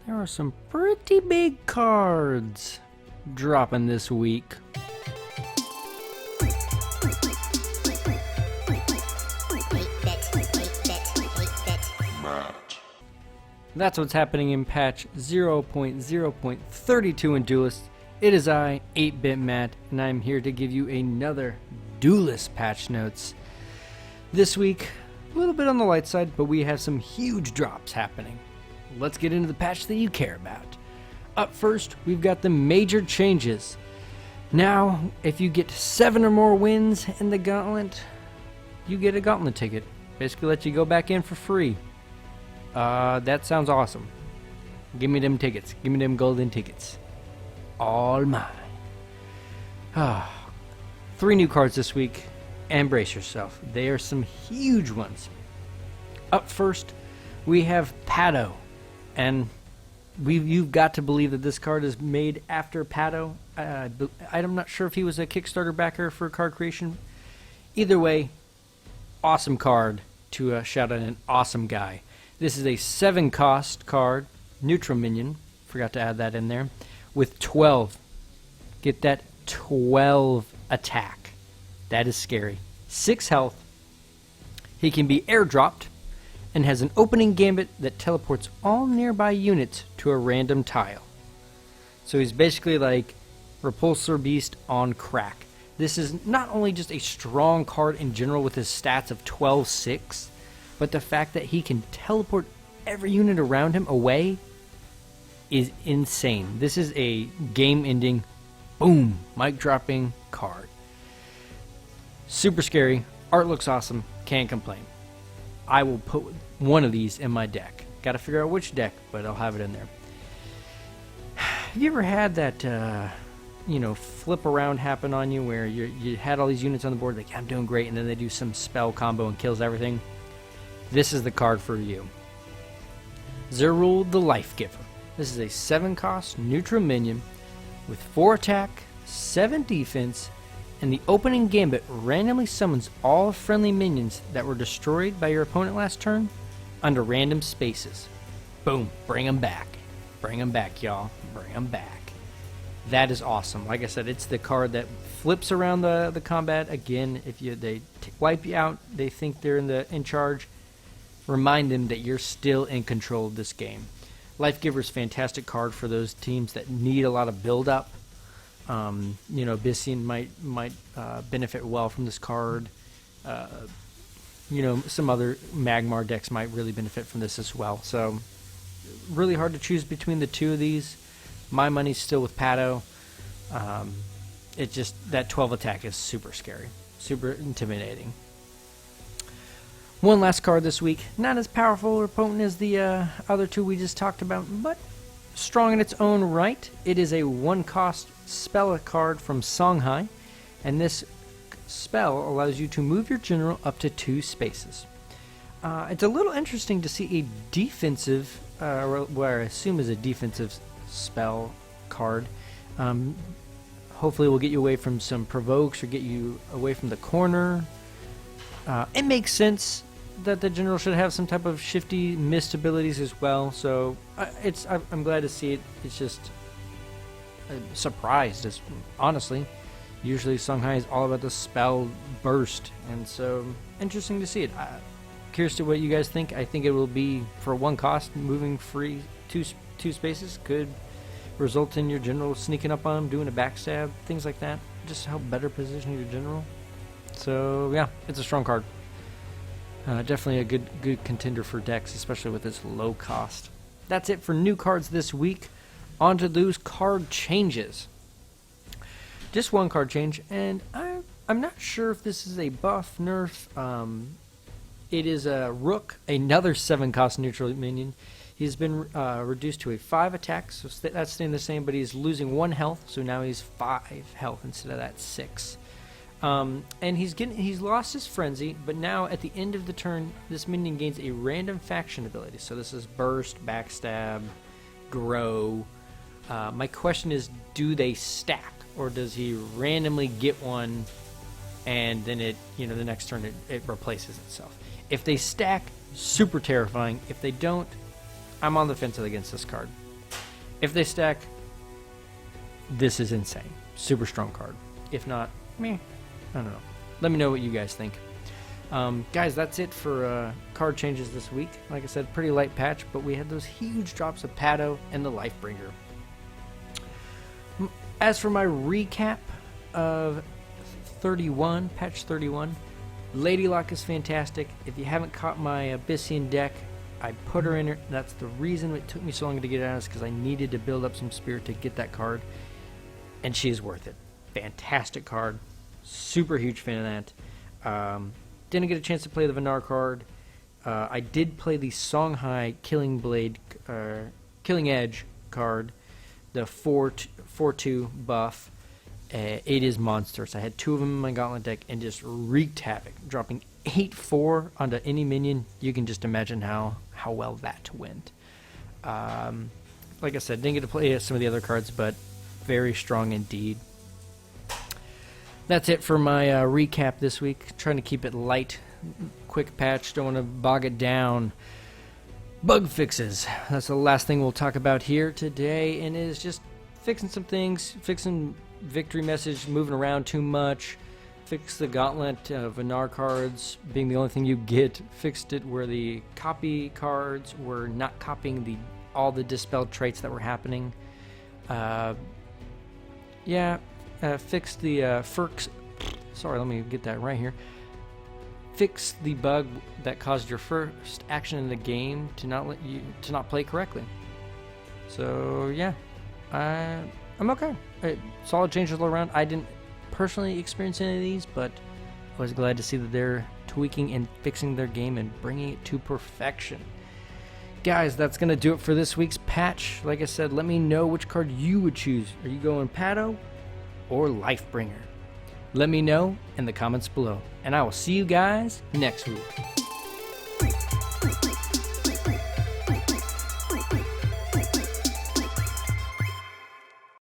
There are some pretty big cards dropping this week. That's what's happening in patch 0.0.32 in Duelyst. It is I, 8-Bit Matt, and I'm here to give you another Duelyst patch notes. This week, a little bit on the light side, but we have some huge drops happening. Let's get into the patch that you care about. Up first, we've got the major changes. Now, if you get 7 or more wins in the gauntlet, you get a gauntlet ticket. Basically let you go back in for free. That sounds awesome. Give me them tickets. Give me them golden tickets. All mine. 3 new cards this week. And brace yourself. They are some huge ones. Up first, we have Paddo. And you've got to believe that this card is made after Paddo. I'm not sure if he was a Kickstarter backer for card creation. Either way, awesome card to shout out an awesome guy. This is a 7-cost card, neutral minion. Forgot to add that in there. With 12. Get that 12 attack. That is scary. 6 health. He can be airdropped and has an opening gambit that teleports all nearby units to a random tile. So he's basically like Repulsor Beast on crack. This is not only just a strong card in general with his stats of 12-6, but the fact that he can teleport every unit around him away is insane. This is a game-ending, boom, mic-dropping card. Super scary. Art looks awesome. Can't complain. I will put one of these in my deck. Got to figure out which deck, but I'll have it in there. Have you ever had that, flip around happen on you where you had all these units on the board, like, I'm doing great, and then they do some spell combo and kills everything? This is the card for you. Zerul the Lifebringer. This is a 7-cost neutral minion with 4 attack, 7 defense, and the opening gambit randomly summons all friendly minions that were destroyed by your opponent last turn under random spaces. Boom. Bring them back. Bring them back, y'all. Bring them back. That is awesome. Like I said, it's the card that flips around the combat. Again, if they wipe you out, they think they're in charge. Remind them that you're still in control of this game. Lifebringer is a fantastic card for those teams that need a lot of build-up. Bystian might benefit well from this card. Some other Magmar decks might really benefit from this as well. So, really hard to choose between the two of these. My money's still with Paddo. It just, that 12 attack is super scary. Super intimidating. One last card this week. Not as powerful or potent as the other two we just talked about, but strong in its own right. It is a 1-cost spell card from Songhai, and this spell allows you to move your general up to 2 spaces. It's a little interesting to see a defensive, what I assume is a defensive spell card. Hopefully will get you away from some provokes or get you away from the corner. It makes sense that the general should have some type of shifty mist abilities as well, so I'm glad to see it. It's just surprised, honestly. Usually Songhai is all about the spell burst, and so interesting to see it. Curious to what you guys think. I think it will be, for 1 cost, moving free 2 spaces could result in your general sneaking up on him, doing a backstab, things like that. Just help better position your general. So yeah, it's a strong card. Definitely a good contender for decks, especially with its low cost. That's it for new cards this week. On to those card changes. Just 1 card change, and I'm not sure if this is a buff, nerf. It is a Rook, another 7-cost neutral minion. He's been reduced to a 5 attack, so that's staying the same, but he's losing 1 health, so now he's 5 health instead of that 6. And he's lost his frenzy, but now at the end of the turn, this minion gains a random faction ability. So this is burst, backstab, grow. My question is, do they stack, or does he randomly get one, and then the next turn it replaces itself? If they stack, super terrifying. If they don't, I'm on the fence against this card. If they stack, this is insane. Super strong card. If not, meh, I don't know. Let me know what you guys think. Guys, that's it for card changes this week. Like I said, pretty light patch, but we had those huge drops of Paddo and the Lifebringer. As for my recap of 31, patch 31, Lady Luck is fantastic. If you haven't caught my Abyssian deck, I put her in it. That's the reason it took me so long to get it out, is because I needed to build up some spirit to get that card, and she is worth it. Fantastic card. Super huge fan of that. Didn't get a chance to play the Vinar card. I did play the Songhai Killing Edge card, the 4/2 buff. It is monsters. I had 2 of them in my Gauntlet deck and just wreaked havoc, dropping 8/4 onto any minion. You can just imagine how well that went. Like I said, didn't get to play some of the other cards, but very strong indeed. That's it for my recap this week. Trying to keep it light, quick patch. Don't want to bog it down. Bug fixes. That's the last thing we'll talk about here today, and is just fixing some things, fixing victory message, moving around too much, fix the Gauntlet Vinar cards being the only thing you get, fixed it where the copy cards were not copying all the dispelled traits that were happening. Fixed the Firks. Sorry, let me get that right here. Fix the bug that caused your first action in the game to not play correctly. So yeah, I'm okay. Solid changes all around. I didn't personally experience any of these, but I was glad to see that they're tweaking and fixing their game and bringing it to perfection. Guys, that's going to do it for this week's patch. Like I said, let me know which card you would choose. Are you going Paddo or Lifebringer? Let me know in the comments below, and I will see you guys next week.